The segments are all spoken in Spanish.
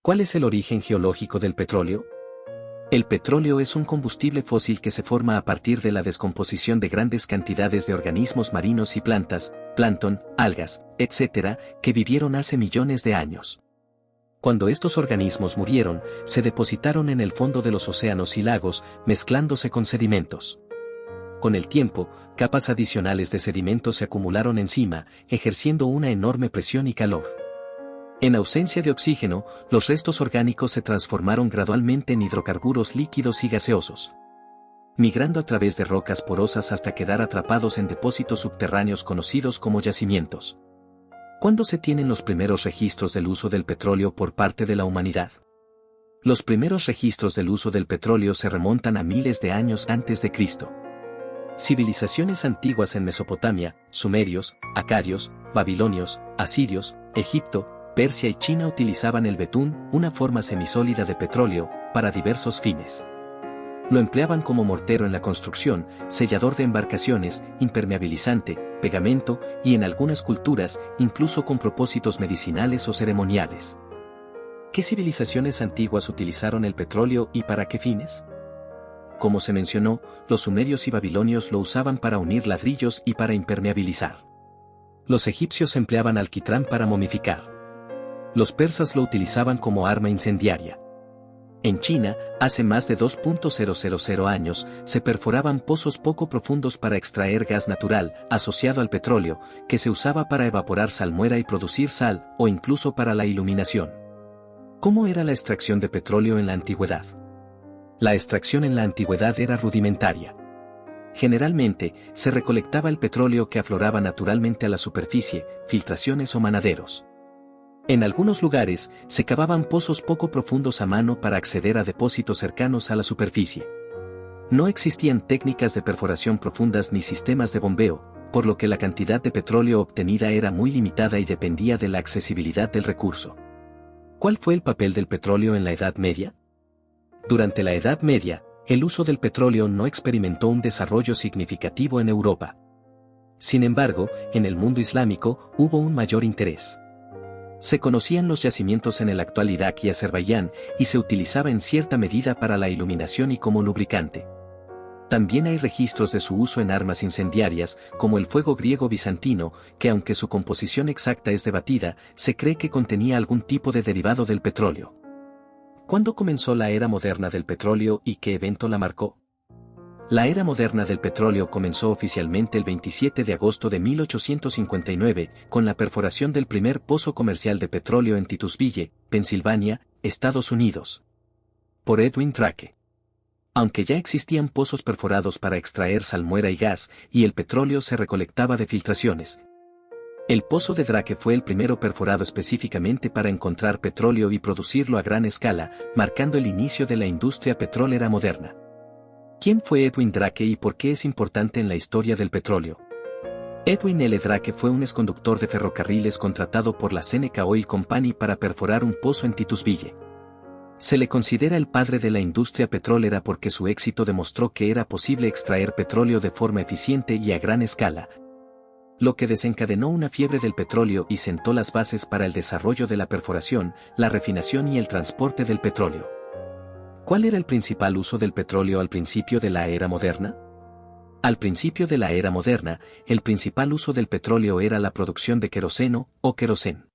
¿Cuál es el origen geológico del petróleo? El petróleo es un combustible fósil que se forma a partir de la descomposición de grandes cantidades de organismos marinos y plantas, plancton, algas, etc., que vivieron hace millones de años. Cuando estos organismos murieron, se depositaron en el fondo de los océanos y lagos, mezclándose con sedimentos. Con el tiempo, capas adicionales de sedimentos se acumularon encima, ejerciendo una enorme presión y calor. En ausencia de oxígeno, los restos orgánicos se transformaron gradualmente en hidrocarburos líquidos y gaseosos, migrando a través de rocas porosas hasta quedar atrapados en depósitos subterráneos conocidos como yacimientos. ¿Cuándo se tienen los primeros registros del uso del petróleo por parte de la humanidad? Los primeros registros del uso del petróleo se remontan a miles de años antes de Cristo. Civilizaciones antiguas en Mesopotamia, sumerios, acadios, babilonios, asirios, Egipto, Persia y China utilizaban el betún, una forma semisólida de petróleo, para diversos fines. Lo empleaban como mortero en la construcción, sellador de embarcaciones, impermeabilizante, pegamento y en algunas culturas, incluso con propósitos medicinales o ceremoniales. ¿Qué civilizaciones antiguas utilizaron el petróleo y para qué fines? Como se mencionó, los sumerios y babilonios lo usaban para unir ladrillos y para impermeabilizar. Los egipcios empleaban alquitrán para momificar. Los persas lo utilizaban como arma incendiaria. En China, hace más de 2.000 años, se perforaban pozos poco profundos para extraer gas natural, asociado al petróleo, que se usaba para evaporar salmuera y producir sal, o incluso para la iluminación. ¿Cómo era la extracción de petróleo en la antigüedad? La extracción en la antigüedad era rudimentaria. Generalmente, se recolectaba el petróleo que afloraba naturalmente a la superficie, filtraciones o manaderos. En algunos lugares, se cavaban pozos poco profundos a mano para acceder a depósitos cercanos a la superficie. No existían técnicas de perforación profundas ni sistemas de bombeo, por lo que la cantidad de petróleo obtenida era muy limitada y dependía de la accesibilidad del recurso. ¿Cuál fue el papel del petróleo en la Edad Media? Durante la Edad Media, el uso del petróleo no experimentó un desarrollo significativo en Europa. Sin embargo, en el mundo islámico hubo un mayor interés. Se conocían los yacimientos en el actual Irak y Azerbaiyán, y se utilizaba en cierta medida para la iluminación y como lubricante. También hay registros de su uso en armas incendiarias, como el fuego griego bizantino, que aunque su composición exacta es debatida, se cree que contenía algún tipo de derivado del petróleo. ¿Cuándo comenzó la era moderna del petróleo y qué evento la marcó? La era moderna del petróleo comenzó oficialmente el 27 de agosto de 1859, con la perforación del primer pozo comercial de petróleo en Titusville, Pensilvania, Estados Unidos, por Edwin Drake. Aunque ya existían pozos perforados para extraer salmuera y gas, y el petróleo se recolectaba de filtraciones, el pozo de Drake fue el primero perforado específicamente para encontrar petróleo y producirlo a gran escala, marcando el inicio de la industria petrolera moderna. ¿Quién fue Edwin Drake y por qué es importante en la historia del petróleo? Edwin L. Drake fue un exconductor de ferrocarriles contratado por la Seneca Oil Company para perforar un pozo en Titusville. Se le considera el padre de la industria petrolera porque su éxito demostró que era posible extraer petróleo de forma eficiente y a gran escala, lo que desencadenó una fiebre del petróleo y sentó las bases para el desarrollo de la perforación, la refinación y el transporte del petróleo. ¿Cuál era el principal uso del petróleo al principio de la era moderna? Al principio de la era moderna, el principal uso del petróleo era la producción de queroseno, o querosén.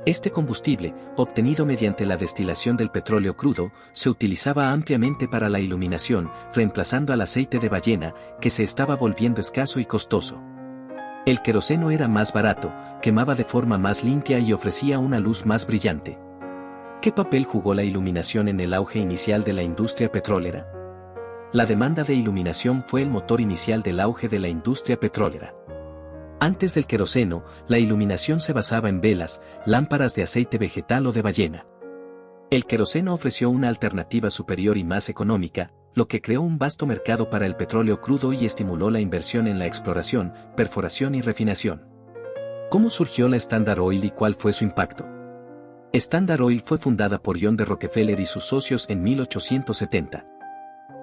Este combustible, obtenido mediante la destilación del petróleo crudo, se utilizaba ampliamente para la iluminación, reemplazando al aceite de ballena, que se estaba volviendo escaso y costoso. El queroseno era más barato, quemaba de forma más limpia y ofrecía una luz más brillante. ¿Qué papel jugó la iluminación en el auge inicial de la industria petrolera? La demanda de iluminación fue el motor inicial del auge de la industria petrolera. Antes del queroseno, la iluminación se basaba en velas, lámparas de aceite vegetal o de ballena. El queroseno ofreció una alternativa superior y más económica, lo que creó un vasto mercado para el petróleo crudo y estimuló la inversión en la exploración, perforación y refinación. ¿Cómo surgió la Standard Oil y cuál fue su impacto? Standard Oil fue fundada por John D. Rockefeller y sus socios en 1870.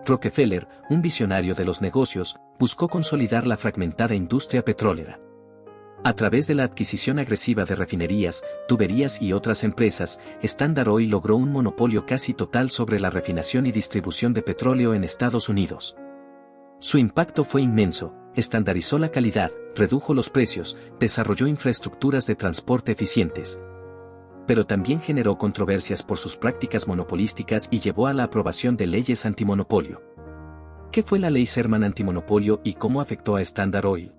Rockefeller, un visionario de los negocios, buscó consolidar la fragmentada industria petrolera. A través de la adquisición agresiva de refinerías, tuberías y otras empresas, Standard Oil logró un monopolio casi total sobre la refinación y distribución de petróleo en Estados Unidos. Su impacto fue inmenso, estandarizó la calidad, redujo los precios, desarrolló infraestructuras de transporte eficientes. Pero también generó controversias por sus prácticas monopolísticas y llevó a la aprobación de leyes antimonopolio. ¿Qué fue la Ley Sherman antimonopolio y cómo afectó a Standard Oil?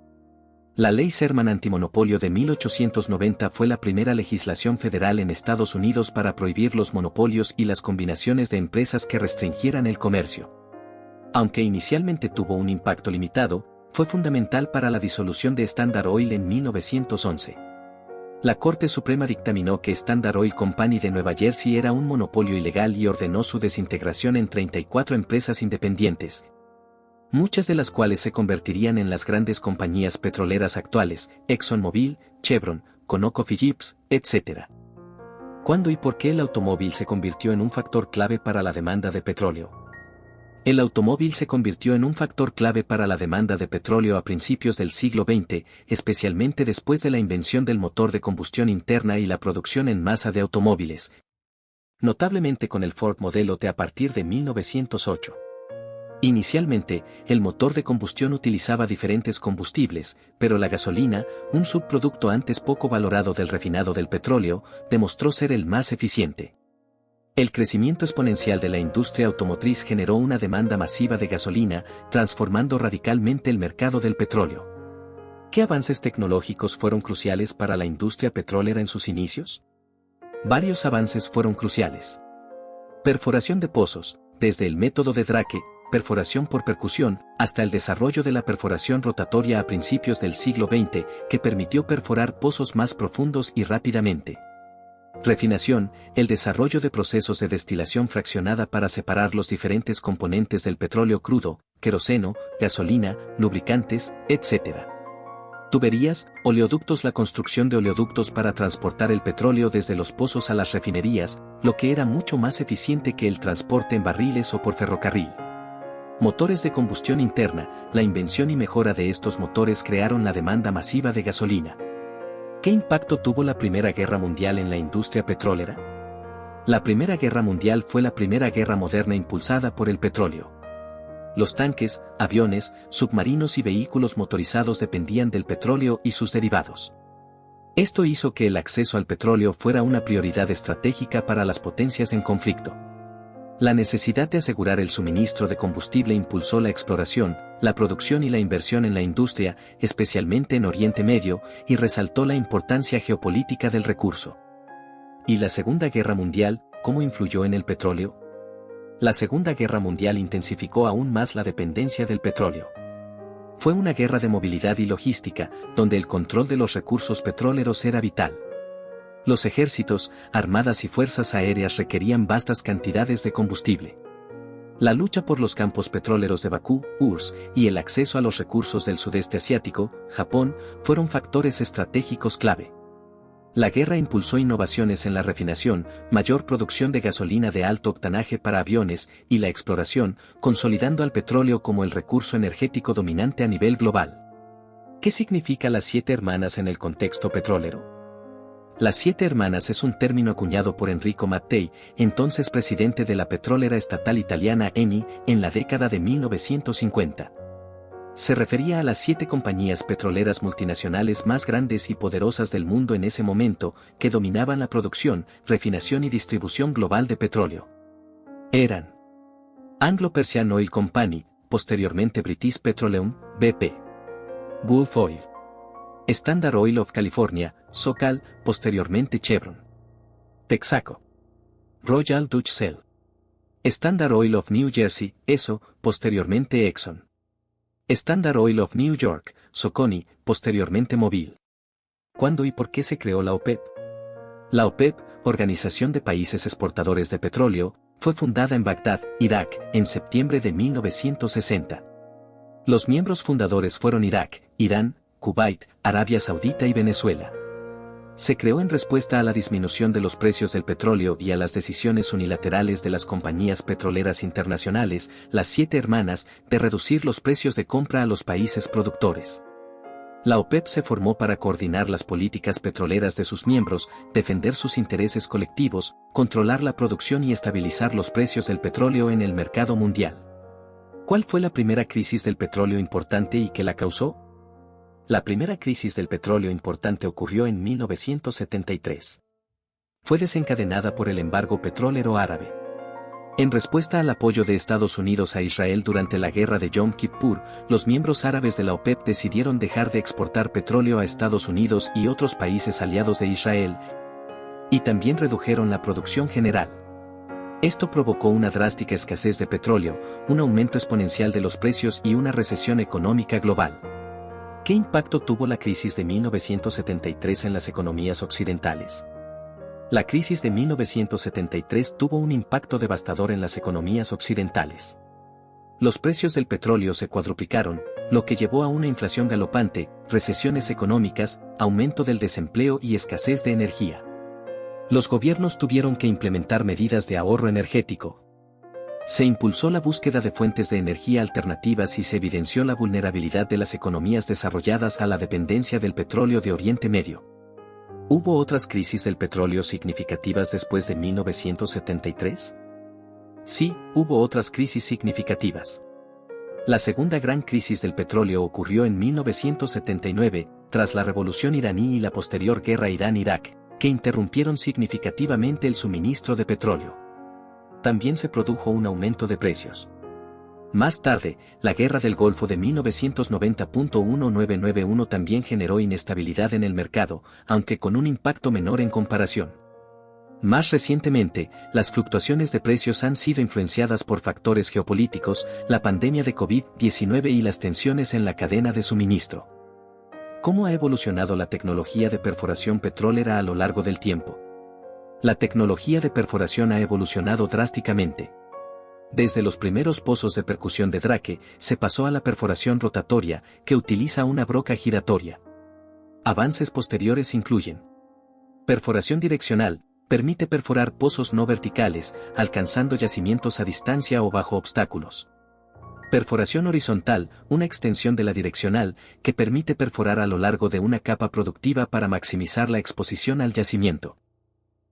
La Ley Sherman antimonopolio de 1890 fue la primera legislación federal en Estados Unidos para prohibir los monopolios y las combinaciones de empresas que restringieran el comercio. Aunque inicialmente tuvo un impacto limitado, fue fundamental para la disolución de Standard Oil en 1911. La Corte Suprema dictaminó que Standard Oil Company de Nueva Jersey era un monopolio ilegal y ordenó su desintegración en 34 empresas independientes, muchas de las cuales se convertirían en las grandes compañías petroleras actuales, ExxonMobil, Chevron, ConocoPhillips, etc. ¿Cuándo y por qué el automóvil se convirtió en un factor clave para la demanda de petróleo? El automóvil se convirtió en un factor clave para la demanda de petróleo a principios del siglo XX, especialmente después de la invención del motor de combustión interna y la producción en masa de automóviles, notablemente con el Ford Modelo T a partir de 1908. Inicialmente, el motor de combustión utilizaba diferentes combustibles, pero la gasolina, un subproducto antes poco valorado del refinado del petróleo, demostró ser el más eficiente. El crecimiento exponencial de la industria automotriz generó una demanda masiva de gasolina, transformando radicalmente el mercado del petróleo. ¿Qué avances tecnológicos fueron cruciales para la industria petrolera en sus inicios? Varios avances fueron cruciales. Perforación de pozos, desde el método de Drake, perforación por percusión, hasta el desarrollo de la perforación rotatoria a principios del siglo XX, que permitió perforar pozos más profundos y rápidamente. Refinación, el desarrollo de procesos de destilación fraccionada para separar los diferentes componentes del petróleo crudo, queroseno, gasolina, lubricantes, etc. Tuberías, oleoductos. La construcción de oleoductos para transportar el petróleo desde los pozos a las refinerías, lo que era mucho más eficiente que el transporte en barriles o por ferrocarril. Motores de combustión interna, la invención y mejora de estos motores crearon la demanda masiva de gasolina. ¿Qué impacto tuvo la Primera Guerra Mundial en la industria petrolera? La Primera Guerra Mundial fue la primera guerra moderna impulsada por el petróleo. Los tanques, aviones, submarinos y vehículos motorizados dependían del petróleo y sus derivados. Esto hizo que el acceso al petróleo fuera una prioridad estratégica para las potencias en conflicto. La necesidad de asegurar el suministro de combustible impulsó la exploración, la producción y la inversión en la industria, especialmente en Oriente Medio, y resaltó la importancia geopolítica del recurso. ¿Y la Segunda Guerra Mundial, cómo influyó en el petróleo? La Segunda Guerra Mundial intensificó aún más la dependencia del petróleo. Fue una guerra de movilidad y logística, donde el control de los recursos petroleros era vital. Los ejércitos, armadas y fuerzas aéreas requerían vastas cantidades de combustible. La lucha por los campos petroleros de Bakú, URSS, y el acceso a los recursos del sudeste asiático, Japón, fueron factores estratégicos clave. La guerra impulsó innovaciones en la refinación, mayor producción de gasolina de alto octanaje para aviones, y la exploración, consolidando al petróleo como el recurso energético dominante a nivel global. ¿Qué significa las 7 hermanas en el contexto petrolero? Las 7 hermanas es un término acuñado por Enrico Mattei, entonces presidente de la petrolera estatal italiana Eni, en la década de 1950. Se refería a las 7 compañías petroleras multinacionales más grandes y poderosas del mundo en ese momento, que dominaban la producción, refinación y distribución global de petróleo. Eran Anglo-Persian Oil Company, posteriormente British Petroleum, BP. Gulf Oil. Standard Oil of California, SoCal, posteriormente Chevron. Texaco. Royal Dutch Shell. Standard Oil of New Jersey, ESO, posteriormente Exxon. Standard Oil of New York, Socony, posteriormente Mobil. ¿Cuándo y por qué se creó la OPEP? La OPEP, Organización de Países Exportadores de Petróleo, fue fundada en Bagdad, Irak, en septiembre de 1960. Los miembros fundadores fueron Irak, Irán, Kuwait, Arabia Saudita y Venezuela. Se creó en respuesta a la disminución de los precios del petróleo y a las decisiones unilaterales de las compañías petroleras internacionales, las 7 hermanas, de reducir los precios de compra a los países productores. La OPEP se formó para coordinar las políticas petroleras de sus miembros, defender sus intereses colectivos, controlar la producción y estabilizar los precios del petróleo en el mercado mundial. ¿Cuál fue la primera crisis del petróleo importante y qué la causó? La primera crisis del petróleo importante ocurrió en 1973. Fue desencadenada por el embargo petrolero árabe. En respuesta al apoyo de Estados Unidos a Israel durante la guerra de Yom Kippur, los miembros árabes de la OPEP decidieron dejar de exportar petróleo a Estados Unidos y otros países aliados de Israel, y también redujeron la producción general. Esto provocó una drástica escasez de petróleo, un aumento exponencial de los precios y una recesión económica global. ¿Qué impacto tuvo la crisis de 1973 en las economías occidentales? La crisis de 1973 tuvo un impacto devastador en las economías occidentales. Los precios del petróleo se cuadruplicaron, lo que llevó a una inflación galopante, recesiones económicas, aumento del desempleo y escasez de energía. Los gobiernos tuvieron que implementar medidas de ahorro energético. Se impulsó la búsqueda de fuentes de energía alternativas y se evidenció la vulnerabilidad de las economías desarrolladas a la dependencia del petróleo de Oriente Medio. ¿Hubo otras crisis del petróleo significativas después de 1973? Sí, hubo otras crisis significativas. La segunda gran crisis del petróleo ocurrió en 1979, tras la revolución iraní y la posterior guerra Irán-Irak, que interrumpieron significativamente el suministro de petróleo. También se produjo un aumento de precios. Más tarde, la Guerra del Golfo de 1990.1991 también generó inestabilidad en el mercado, aunque con un impacto menor en comparación. Más recientemente, las fluctuaciones de precios han sido influenciadas por factores geopolíticos, la pandemia de COVID-19 y las tensiones en la cadena de suministro. ¿Cómo ha evolucionado la tecnología de perforación petrolera a lo largo del tiempo? La tecnología de perforación ha evolucionado drásticamente. Desde los primeros pozos de percusión de Drake, se pasó a la perforación rotatoria, que utiliza una broca giratoria. Avances posteriores incluyen: perforación direccional, permite perforar pozos no verticales, alcanzando yacimientos a distancia o bajo obstáculos. Perforación horizontal, una extensión de la direccional, que permite perforar a lo largo de una capa productiva para maximizar la exposición al yacimiento.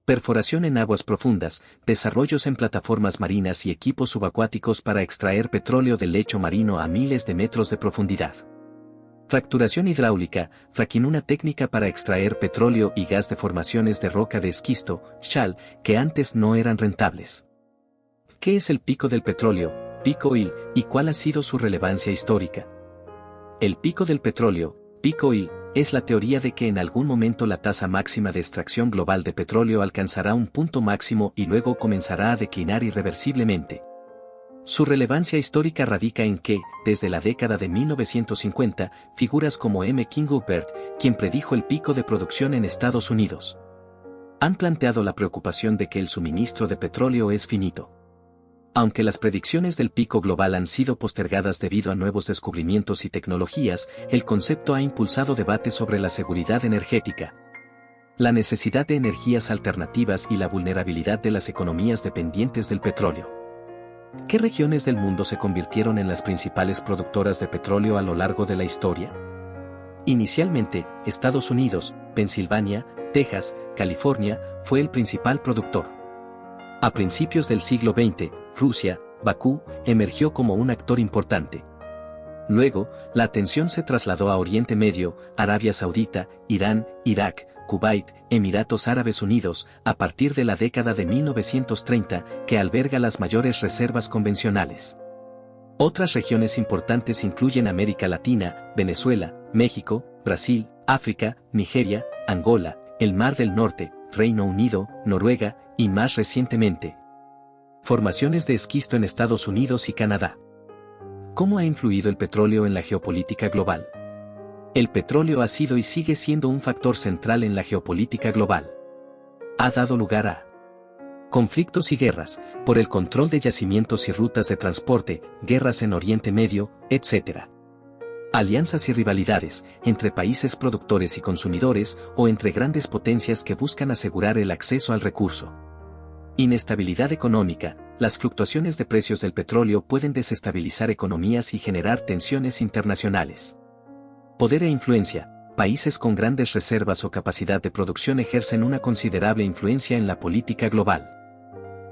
Perforación en aguas profundas, desarrollos en plataformas marinas y equipos subacuáticos para extraer petróleo del lecho marino a miles de metros de profundidad. Fracturación hidráulica, fracking, una técnica para extraer petróleo y gas de formaciones de roca de esquisto, shale, que antes no eran rentables. ¿Qué es el pico del petróleo, peak oil, y cuál ha sido su relevancia histórica? El pico del petróleo, peak oil, es la teoría de que en algún momento la tasa máxima de extracción global de petróleo alcanzará un punto máximo y luego comenzará a declinar irreversiblemente. Su relevancia histórica radica en que, desde la década de 1950, figuras como M. Kingbird, quien predijo el pico de producción en Estados Unidos, han planteado la preocupación de que el suministro de petróleo es finito. Aunque las predicciones del pico global han sido postergadas debido a nuevos descubrimientos y tecnologías, el concepto ha impulsado debates sobre la seguridad energética, la necesidad de energías alternativas y la vulnerabilidad de las economías dependientes del petróleo. ¿Qué regiones del mundo se convirtieron en las principales productoras de petróleo a lo largo de la historia? Inicialmente, Estados Unidos, Pensilvania, Texas, California, fue el principal productor. A principios del siglo XX, Rusia, Bakú, emergió como un actor importante. Luego, la atención se trasladó a Oriente Medio, Arabia Saudita, Irán, Irak, Kuwait, Emiratos Árabes Unidos, a partir de la década de 1930, que alberga las mayores reservas convencionales. Otras regiones importantes incluyen América Latina, Venezuela, México, Brasil, África, Nigeria, Angola, el Mar del Norte, Reino Unido, Noruega, y más recientemente, formaciones de esquisto en Estados Unidos y Canadá. ¿Cómo ha influido el petróleo en la geopolítica global? El petróleo ha sido y sigue siendo un factor central en la geopolítica global. Ha dado lugar a conflictos y guerras, por el control de yacimientos y rutas de transporte, guerras en Oriente Medio, etc. Alianzas y rivalidades, entre países productores y consumidores, o entre grandes potencias que buscan asegurar el acceso al recurso. Inestabilidad económica, las fluctuaciones de precios del petróleo pueden desestabilizar economías y generar tensiones internacionales. Poder e influencia. Países con grandes reservas o capacidad de producción ejercen una considerable influencia en la política global.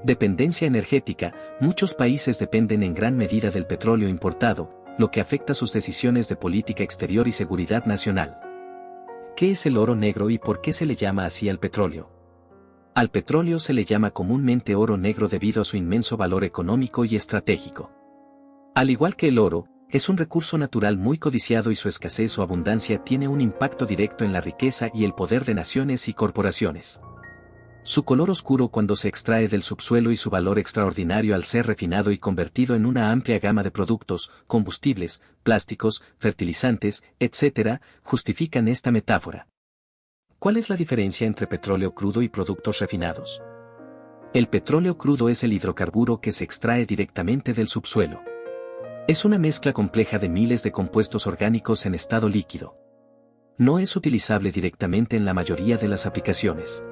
Dependencia energética. Muchos países dependen en gran medida del petróleo importado, lo que afecta sus decisiones de política exterior y seguridad nacional. ¿Qué es el oro negro y por qué se le llama así al petróleo? Al petróleo se le llama comúnmente oro negro debido a su inmenso valor económico y estratégico. Al igual que el oro, es un recurso natural muy codiciado y su escasez o abundancia tiene un impacto directo en la riqueza y el poder de naciones y corporaciones. Su color oscuro cuando se extrae del subsuelo y su valor extraordinario al ser refinado y convertido en una amplia gama de productos, combustibles, plásticos, fertilizantes, etc., justifican esta metáfora. ¿Cuál es la diferencia entre petróleo crudo y productos refinados? El petróleo crudo es el hidrocarburo que se extrae directamente del subsuelo. Es una mezcla compleja de miles de compuestos orgánicos en estado líquido. No es utilizable directamente en la mayoría de las aplicaciones.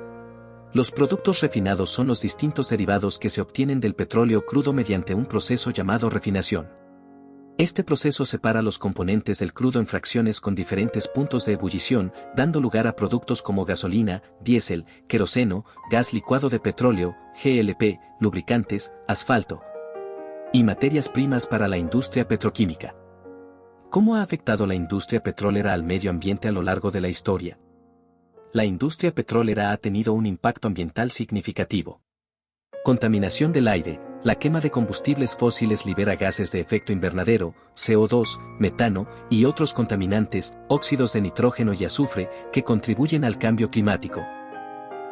Los productos refinados son los distintos derivados que se obtienen del petróleo crudo mediante un proceso llamado refinación. Este proceso separa los componentes del crudo en fracciones con diferentes puntos de ebullición, dando lugar a productos como gasolina, diésel, queroseno, gas licuado de petróleo, GLP, lubricantes, asfalto y materias primas para la industria petroquímica. ¿Cómo ha afectado la industria petrolera al medio ambiente a lo largo de la historia? La industria petrolera ha tenido un impacto ambiental significativo. Contaminación del aire. La quema de combustibles fósiles libera gases de efecto invernadero, CO2, metano y otros contaminantes, óxidos de nitrógeno y azufre, que contribuyen al cambio climático.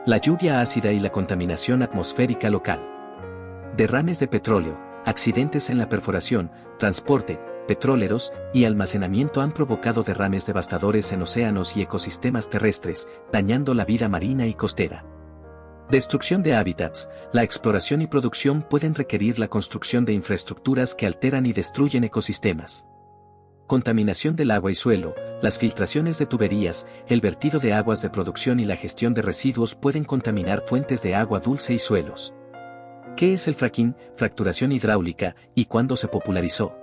La lluvia ácida y la contaminación atmosférica local. Derrames de petróleo. Accidentes en la perforación, transporte, petróleros y almacenamiento han provocado derrames devastadores en océanos y ecosistemas terrestres, dañando la vida marina y costera. Destrucción de hábitats. La exploración y producción pueden requerir la construcción de infraestructuras que alteran y destruyen ecosistemas. Contaminación del agua y suelo. Las filtraciones de tuberías, el vertido de aguas de producción y la gestión de residuos pueden contaminar fuentes de agua dulce y suelos. ¿Qué es el fracking, fracturación hidráulica, y cuándo se popularizó?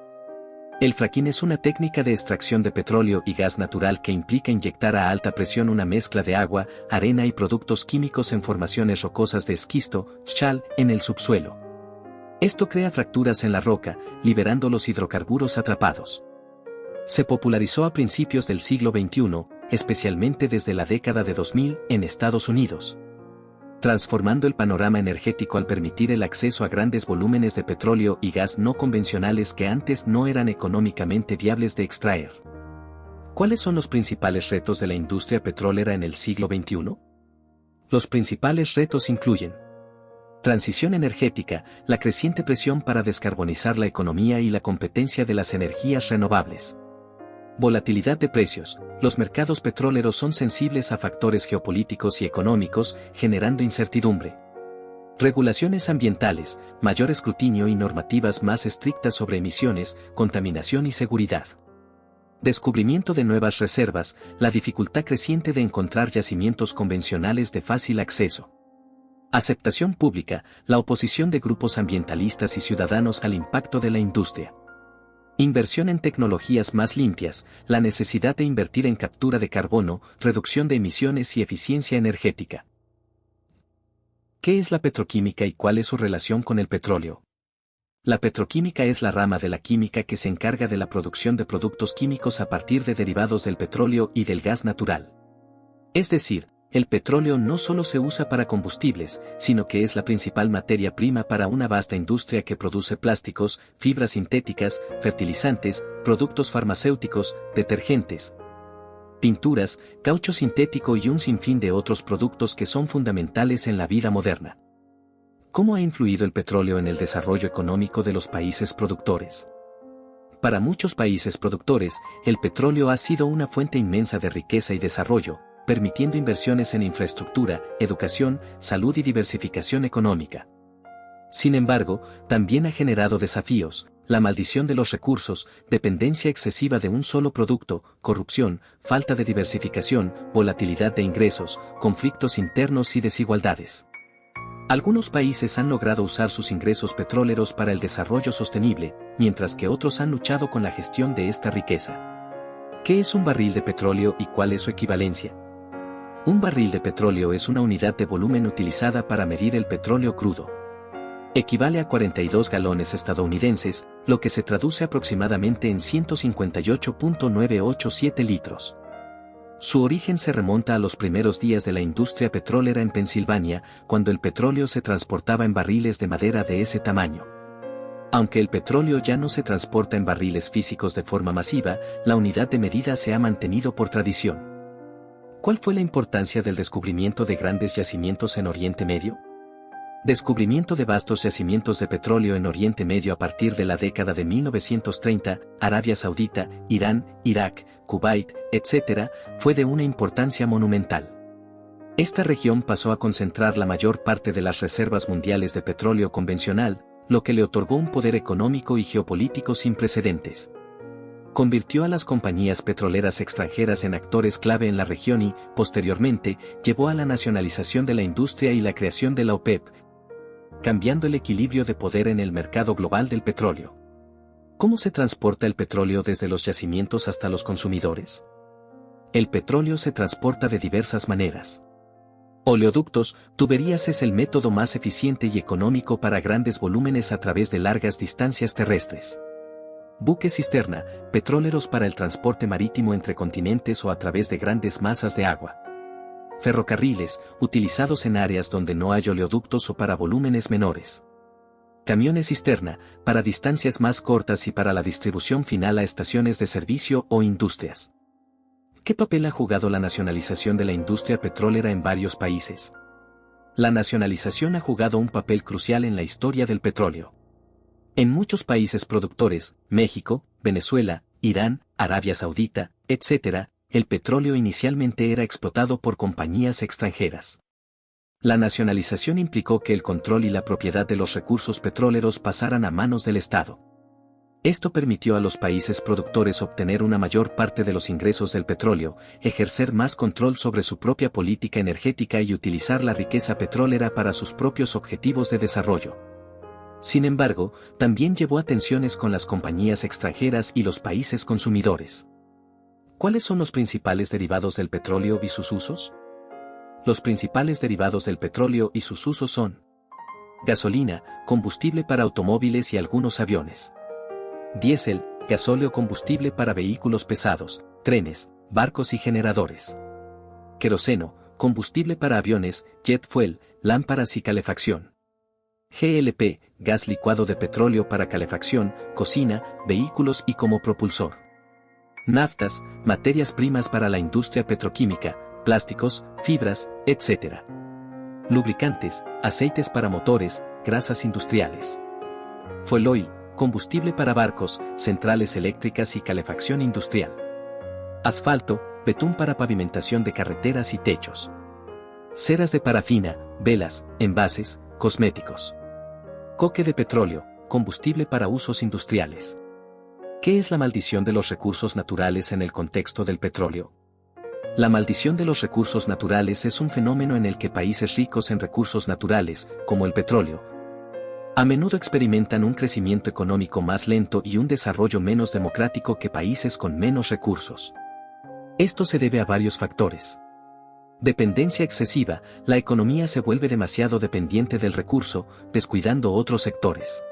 El fracking es una técnica de extracción de petróleo y gas natural que implica inyectar a alta presión una mezcla de agua, arena y productos químicos en formaciones rocosas de esquisto, shale, en el subsuelo. Esto crea fracturas en la roca, liberando los hidrocarburos atrapados. Se popularizó a principios del siglo XXI, especialmente desde la década de 2000 en Estados Unidos, transformando el panorama energético al permitir el acceso a grandes volúmenes de petróleo y gas no convencionales que antes no eran económicamente viables de extraer. ¿Cuáles son los principales retos de la industria petrolera en el siglo XXI? Los principales retos incluyen transición energética, la creciente presión para descarbonizar la economía y la competencia de las energías renovables. Volatilidad de precios. Los mercados petroleros son sensibles a factores geopolíticos y económicos, generando incertidumbre. Regulaciones ambientales, mayor escrutinio y normativas más estrictas sobre emisiones, contaminación y seguridad. Descubrimiento de nuevas reservas, la dificultad creciente de encontrar yacimientos convencionales de fácil acceso. Aceptación pública, la oposición de grupos ambientalistas y ciudadanos al impacto de la industria. Inversión en tecnologías más limpias, la necesidad de invertir en captura de carbono, reducción de emisiones y eficiencia energética. ¿Qué es la petroquímica y cuál es su relación con el petróleo? La petroquímica es la rama de la química que se encarga de la producción de productos químicos a partir de derivados del petróleo y del gas natural. Es decir, el petróleo no solo se usa para combustibles, sino que es la principal materia prima para una vasta industria que produce plásticos, fibras sintéticas, fertilizantes, productos farmacéuticos, detergentes, pinturas, caucho sintético y un sinfín de otros productos que son fundamentales en la vida moderna. ¿Cómo ha influido el petróleo en el desarrollo económico de los países productores? Para muchos países productores, el petróleo ha sido una fuente inmensa de riqueza y desarrollo, permitiendo inversiones en infraestructura, educación, salud y diversificación económica. Sin embargo, también ha generado desafíos, la maldición de los recursos, dependencia excesiva de un solo producto, corrupción, falta de diversificación, volatilidad de ingresos, conflictos internos y desigualdades. Algunos países han logrado usar sus ingresos petroleros para el desarrollo sostenible, mientras que otros han luchado con la gestión de esta riqueza. ¿Qué es un barril de petróleo y cuál es su equivalencia? Un barril de petróleo es una unidad de volumen utilizada para medir el petróleo crudo. Equivale a 42 galones estadounidenses, lo que se traduce aproximadamente en 158.987 litros. Su origen se remonta a los primeros días de la industria petrolera en Pensilvania, cuando el petróleo se transportaba en barriles de madera de ese tamaño. Aunque el petróleo ya no se transporta en barriles físicos de forma masiva, la unidad de medida se ha mantenido por tradición. ¿Cuál fue la importancia del descubrimiento de grandes yacimientos en Oriente Medio? Descubrimiento de vastos yacimientos de petróleo en Oriente Medio a partir de la década de 1930, Arabia Saudita, Irán, Irak, Kuwait, etc., fue de una importancia monumental. Esta región pasó a concentrar la mayor parte de las reservas mundiales de petróleo convencional, lo que le otorgó un poder económico y geopolítico sin precedentes. Convirtió a las compañías petroleras extranjeras en actores clave en la región y, posteriormente, llevó a la nacionalización de la industria y la creación de la OPEP, cambiando el equilibrio de poder en el mercado global del petróleo. ¿Cómo se transporta el petróleo desde los yacimientos hasta los consumidores? El petróleo se transporta de diversas maneras. Oleoductos, tuberías es el método más eficiente y económico para grandes volúmenes a través de largas distancias terrestres. Buques cisterna, petroleros para el transporte marítimo entre continentes o a través de grandes masas de agua. Ferrocarriles, utilizados en áreas donde no hay oleoductos o para volúmenes menores. Camiones cisterna, para distancias más cortas y para la distribución final a estaciones de servicio o industrias. ¿Qué papel ha jugado la nacionalización de la industria petrolera en varios países? La nacionalización ha jugado un papel crucial en la historia del petróleo. En muchos países productores, México, Venezuela, Irán, Arabia Saudita, etc., el petróleo inicialmente era explotado por compañías extranjeras. La nacionalización implicó que el control y la propiedad de los recursos petroleros pasaran a manos del Estado. Esto permitió a los países productores obtener una mayor parte de los ingresos del petróleo, ejercer más control sobre su propia política energética y utilizar la riqueza petrolera para sus propios objetivos de desarrollo. Sin embargo, también llevó a tensiones con las compañías extranjeras y los países consumidores. ¿Cuáles son los principales derivados del petróleo y sus usos? Los principales derivados del petróleo y sus usos son: gasolina, combustible para automóviles y algunos aviones; diésel, gasóleo, combustible para vehículos pesados, trenes, barcos y generadores; queroseno, combustible para aviones, jet fuel, lámparas y calefacción; GLP, gas licuado de petróleo para calefacción, cocina, vehículos y como propulsor; naftas, materias primas para la industria petroquímica, plásticos, fibras, etc. Lubricantes, aceites para motores, grasas industriales; fuel oil, combustible para barcos, centrales eléctricas y calefacción industrial; asfalto, betún para pavimentación de carreteras y techos; ceras de parafina, velas, envases, cosméticos; coque de petróleo, combustible para usos industriales. ¿Qué es la maldición de los recursos naturales en el contexto del petróleo? La maldición de los recursos naturales es un fenómeno en el que países ricos en recursos naturales, como el petróleo, a menudo experimentan un crecimiento económico más lento y un desarrollo menos democrático que países con menos recursos. Esto se debe a varios factores. Dependencia excesiva, la economía se vuelve demasiado dependiente del recurso, descuidando otros sectores.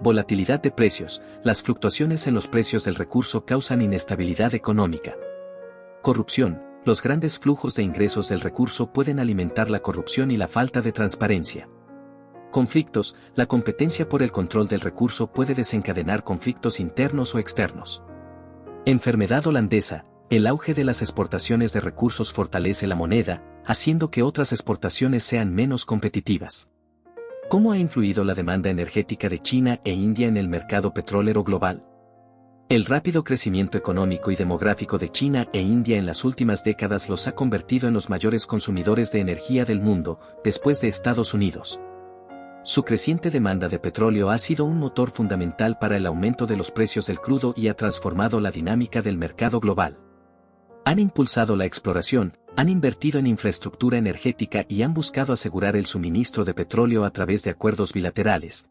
Volatilidad de precios, las fluctuaciones en los precios del recurso causan inestabilidad económica. Corrupción, los grandes flujos de ingresos del recurso pueden alimentar la corrupción y la falta de transparencia. Conflictos, la competencia por el control del recurso puede desencadenar conflictos internos o externos. Enfermedad holandesa, el auge de las exportaciones de recursos fortalece la moneda, haciendo que otras exportaciones sean menos competitivas. ¿Cómo ha influido la demanda energética de China e India en el mercado petrolero global? El rápido crecimiento económico y demográfico de China e India en las últimas décadas los ha convertido en los mayores consumidores de energía del mundo, después de Estados Unidos. Su creciente demanda de petróleo ha sido un motor fundamental para el aumento de los precios del crudo y ha transformado la dinámica del mercado global. Han impulsado la exploración, han invertido en infraestructura energética y han buscado asegurar el suministro de petróleo a través de acuerdos bilaterales,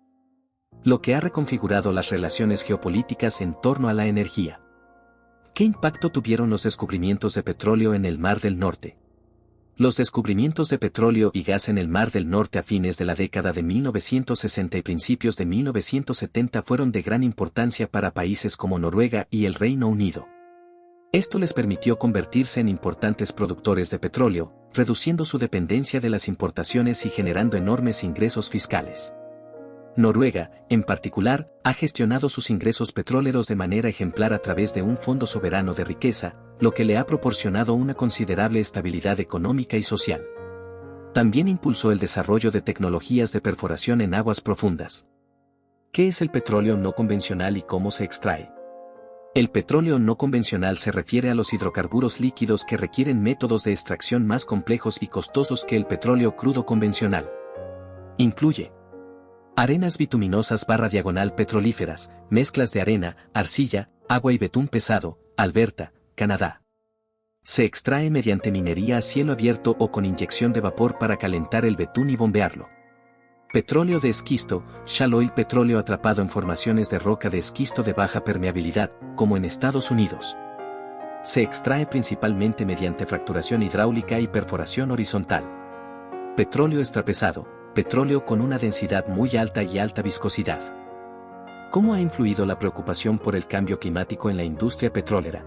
lo que ha reconfigurado las relaciones geopolíticas en torno a la energía. ¿Qué impacto tuvieron los descubrimientos de petróleo en el Mar del Norte? Los descubrimientos de petróleo y gas en el Mar del Norte a fines de la década de 1960 y principios de 1970 fueron de gran importancia para países como Noruega y el Reino Unido. Esto les permitió convertirse en importantes productores de petróleo, reduciendo su dependencia de las importaciones y generando enormes ingresos fiscales. Noruega, en particular, ha gestionado sus ingresos petroleros de manera ejemplar a través de un fondo soberano de riqueza, lo que le ha proporcionado una considerable estabilidad económica y social. También impulsó el desarrollo de tecnologías de perforación en aguas profundas. ¿Qué es el petróleo no convencional y cómo se extrae? El petróleo no convencional se refiere a los hidrocarburos líquidos que requieren métodos de extracción más complejos y costosos que el petróleo crudo convencional. Incluye arenas bituminosas /diagonal petrolíferas, mezclas de arena, arcilla, agua y betún pesado, Alberta, Canadá. Se extrae mediante minería a cielo abierto o con inyección de vapor para calentar el betún y bombearlo. Petróleo de esquisto, shale oil, petróleo atrapado en formaciones de roca de esquisto de baja permeabilidad, como en Estados Unidos. Se extrae principalmente mediante fracturación hidráulica y perforación horizontal. Petróleo extrapesado, petróleo con una densidad muy alta y alta viscosidad. ¿Cómo ha influido la preocupación por el cambio climático en la industria petrolera?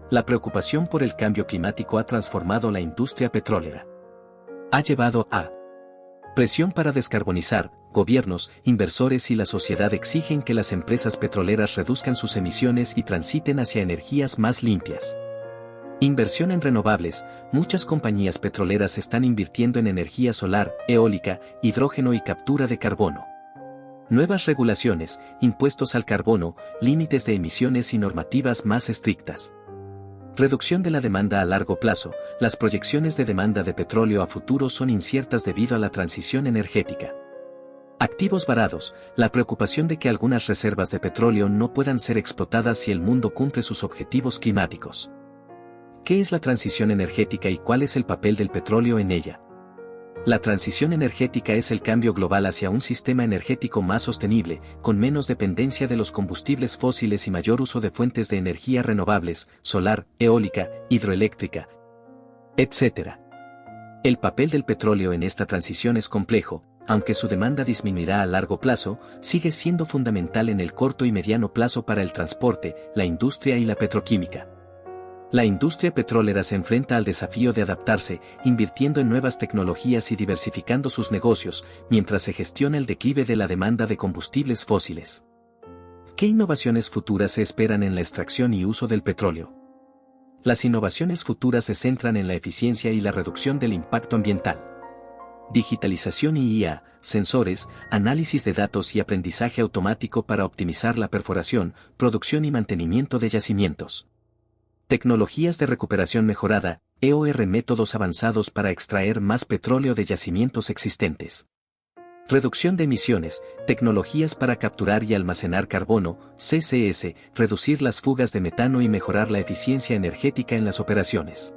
La preocupación por el cambio climático ha transformado la industria petrolera. Ha llevado a presión para descarbonizar. Gobiernos, inversores y la sociedad exigen que las empresas petroleras reduzcan sus emisiones y transiten hacia energías más limpias. Inversión en renovables. Muchas compañías petroleras están invirtiendo en energía solar, eólica, hidrógeno y captura de carbono. Nuevas regulaciones, impuestos al carbono, límites de emisiones y normativas más estrictas. Reducción de la demanda a largo plazo. Las proyecciones de demanda de petróleo a futuro son inciertas debido a la transición energética. Activos varados. La preocupación de que algunas reservas de petróleo no puedan ser explotadas si el mundo cumple sus objetivos climáticos. ¿Qué es la transición energética y cuál es el papel del petróleo en ella? La transición energética es el cambio global hacia un sistema energético más sostenible, con menos dependencia de los combustibles fósiles y mayor uso de fuentes de energía renovables, solar, eólica, hidroeléctrica, etc. El papel del petróleo en esta transición es complejo, aunque su demanda disminuirá a largo plazo, sigue siendo fundamental en el corto y mediano plazo para el transporte, la industria y la petroquímica. La industria petrolera se enfrenta al desafío de adaptarse, invirtiendo en nuevas tecnologías y diversificando sus negocios, mientras se gestiona el declive de la demanda de combustibles fósiles. ¿Qué innovaciones futuras se esperan en la extracción y uso del petróleo? Las innovaciones futuras se centran en la eficiencia y la reducción del impacto ambiental. Digitalización y IA, sensores, análisis de datos y aprendizaje automático para optimizar la perforación, producción y mantenimiento de yacimientos. Tecnologías de recuperación mejorada, EOR, métodos avanzados para extraer más petróleo de yacimientos existentes. Reducción de emisiones, tecnologías para capturar y almacenar carbono, CCS, reducir las fugas de metano y mejorar la eficiencia energética en las operaciones.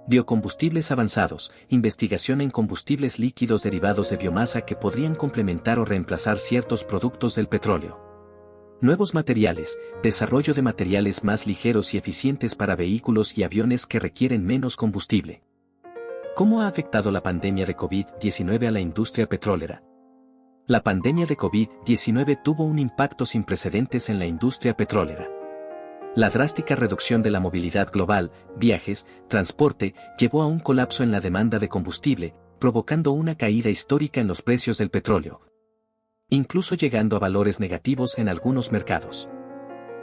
Biocombustibles avanzados, investigación en combustibles líquidos derivados de biomasa que podrían complementar o reemplazar ciertos productos del petróleo. Nuevos materiales, desarrollo de materiales más ligeros y eficientes para vehículos y aviones que requieren menos combustible. ¿Cómo ha afectado la pandemia de COVID-19 a la industria petrolera? La pandemia de COVID-19 tuvo un impacto sin precedentes en la industria petrolera. La drástica reducción de la movilidad global, viajes, transporte, llevó a un colapso en la demanda de combustible, provocando una caída histórica en los precios del petróleo, incluso llegando a valores negativos en algunos mercados.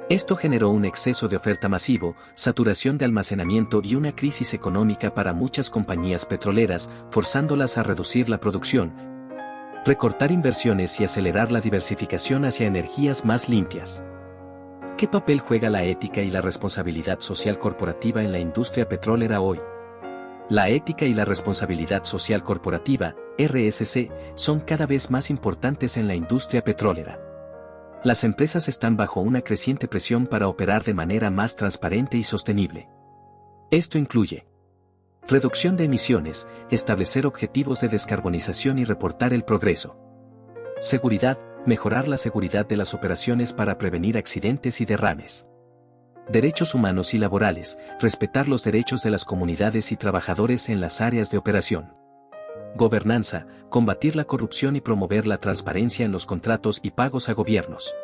Esto generó un exceso de oferta masivo, saturación de almacenamiento y una crisis económica para muchas compañías petroleras, forzándolas a reducir la producción, recortar inversiones y acelerar la diversificación hacia energías más limpias. ¿Qué papel juega la ética y la responsabilidad social corporativa en la industria petrolera hoy? La ética y la responsabilidad social corporativa, RSC, son cada vez más importantes en la industria petrolera. Las empresas están bajo una creciente presión para operar de manera más transparente y sostenible. Esto incluye reducción de emisiones, establecer objetivos de descarbonización y reportar el progreso. Seguridad, mejorar la seguridad de las operaciones para prevenir accidentes y derrames. Derechos humanos y laborales, respetar los derechos de las comunidades y trabajadores en las áreas de operación. Gobernanza, combatir la corrupción y promover la transparencia en los contratos y pagos a gobiernos.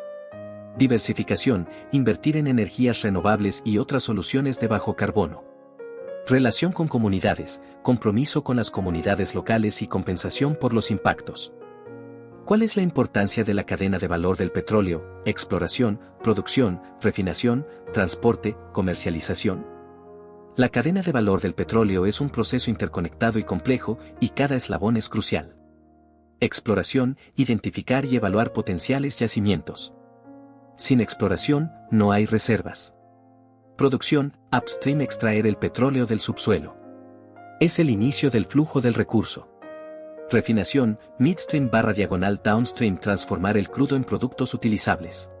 Diversificación, invertir en energías renovables y otras soluciones de bajo carbono. Relación con comunidades, compromiso con las comunidades locales y compensación por los impactos. ¿Cuál es la importancia de la cadena de valor del petróleo? Exploración, producción, refinación, transporte, comercialización. La cadena de valor del petróleo es un proceso interconectado y complejo, y cada eslabón es crucial. Exploración, identificar y evaluar potenciales yacimientos. Sin exploración, no hay reservas. Producción, upstream, extraer el petróleo del subsuelo. Es el inicio del flujo del recurso. Refinación, midstream / downstream, transformar el crudo en productos utilizables.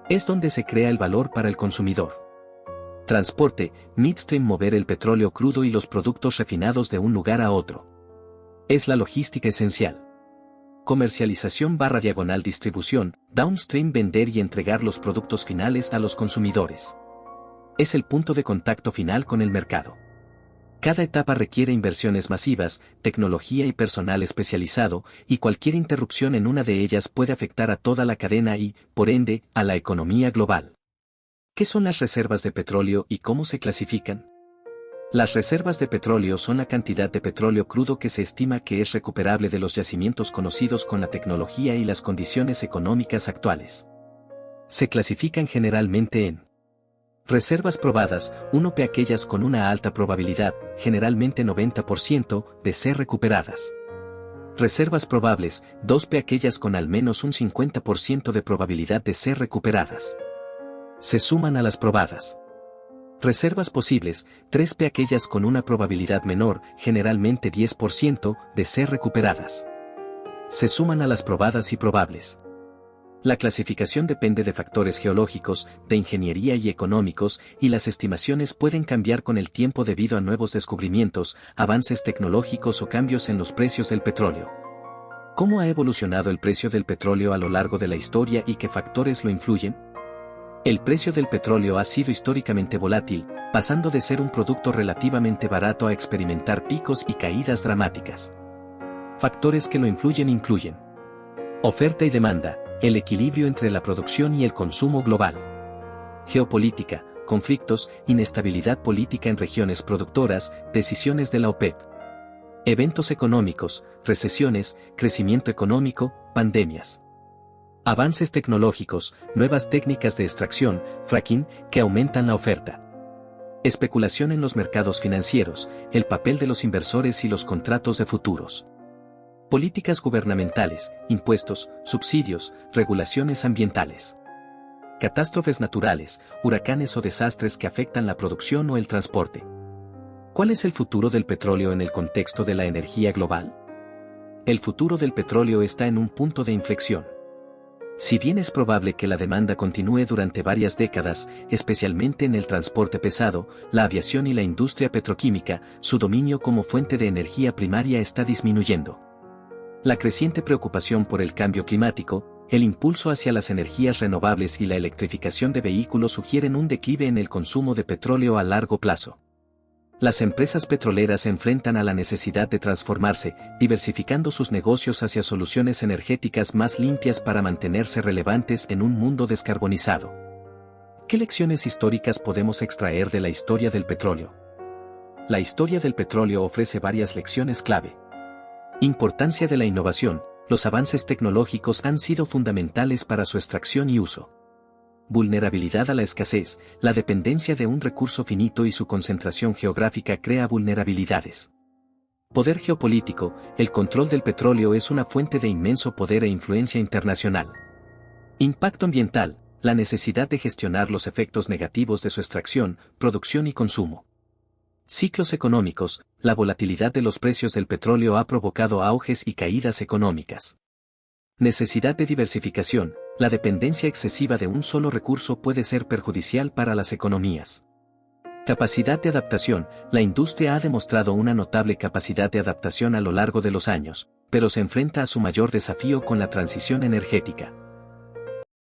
Es donde se crea el valor para el consumidor. Transporte, midstream, mover el petróleo crudo y los productos refinados de un lugar a otro. Es la logística esencial. Comercialización / distribución, downstream, vender y entregar los productos finales a los consumidores. Es el punto de contacto final con el mercado. Cada etapa requiere inversiones masivas, tecnología y personal especializado, y cualquier interrupción en una de ellas puede afectar a toda la cadena y, por ende, a la economía global. ¿Qué son las reservas de petróleo y cómo se clasifican? Las reservas de petróleo son la cantidad de petróleo crudo que se estima que es recuperable de los yacimientos conocidos con la tecnología y las condiciones económicas actuales. Se clasifican generalmente en reservas probadas, 1P, aquellas con una alta probabilidad, generalmente 90%, de ser recuperadas. Reservas probables, 2P, aquellas con al menos un 50% de probabilidad de ser recuperadas. Se suman a las probadas. Reservas posibles, 3P, aquellas con una probabilidad menor, generalmente 10%, de ser recuperadas. Se suman a las probadas y probables. La clasificación depende de factores geológicos, de ingeniería y económicos, y las estimaciones pueden cambiar con el tiempo debido a nuevos descubrimientos, avances tecnológicos o cambios en los precios del petróleo. ¿Cómo ha evolucionado el precio del petróleo a lo largo de la historia y qué factores lo influyen? El precio del petróleo ha sido históricamente volátil, pasando de ser un producto relativamente barato a experimentar picos y caídas dramáticas. Factores que lo influyen incluyen oferta y demanda, el equilibrio entre la producción y el consumo global. Geopolítica, conflictos, inestabilidad política en regiones productoras, decisiones de la OPEP. Eventos económicos, recesiones, crecimiento económico, pandemias. Avances tecnológicos, nuevas técnicas de extracción, fracking, que aumentan la oferta. Especulación en los mercados financieros, el papel de los inversores y los contratos de futuros. Políticas gubernamentales, impuestos, subsidios, regulaciones ambientales. Catástrofes naturales, huracanes o desastres que afectan la producción o el transporte. ¿Cuál es el futuro del petróleo en el contexto de la energía global? El futuro del petróleo está en un punto de inflexión. Si bien es probable que la demanda continúe durante varias décadas, especialmente en el transporte pesado, la aviación y la industria petroquímica, su dominio como fuente de energía primaria está disminuyendo. La creciente preocupación por el cambio climático, el impulso hacia las energías renovables y la electrificación de vehículos sugieren un declive en el consumo de petróleo a largo plazo. Las empresas petroleras se enfrentan a la necesidad de transformarse, diversificando sus negocios hacia soluciones energéticas más limpias para mantenerse relevantes en un mundo descarbonizado. ¿Qué lecciones históricas podemos extraer de la historia del petróleo? La historia del petróleo ofrece varias lecciones clave. Importancia de la innovación. Los avances tecnológicos han sido fundamentales para su extracción y uso. Vulnerabilidad a la escasez. La dependencia de un recurso finito y su concentración geográfica crea vulnerabilidades. Poder geopolítico. El control del petróleo es una fuente de inmenso poder e influencia internacional. Impacto ambiental. La necesidad de gestionar los efectos negativos de su extracción, producción y consumo. Ciclos económicos. La volatilidad de los precios del petróleo ha provocado auges y caídas económicas. Necesidad de diversificación. La dependencia excesiva de un solo recurso puede ser perjudicial para las economías. Capacidad de adaptación. La industria ha demostrado una notable capacidad de adaptación a lo largo de los años, pero se enfrenta a su mayor desafío con la transición energética.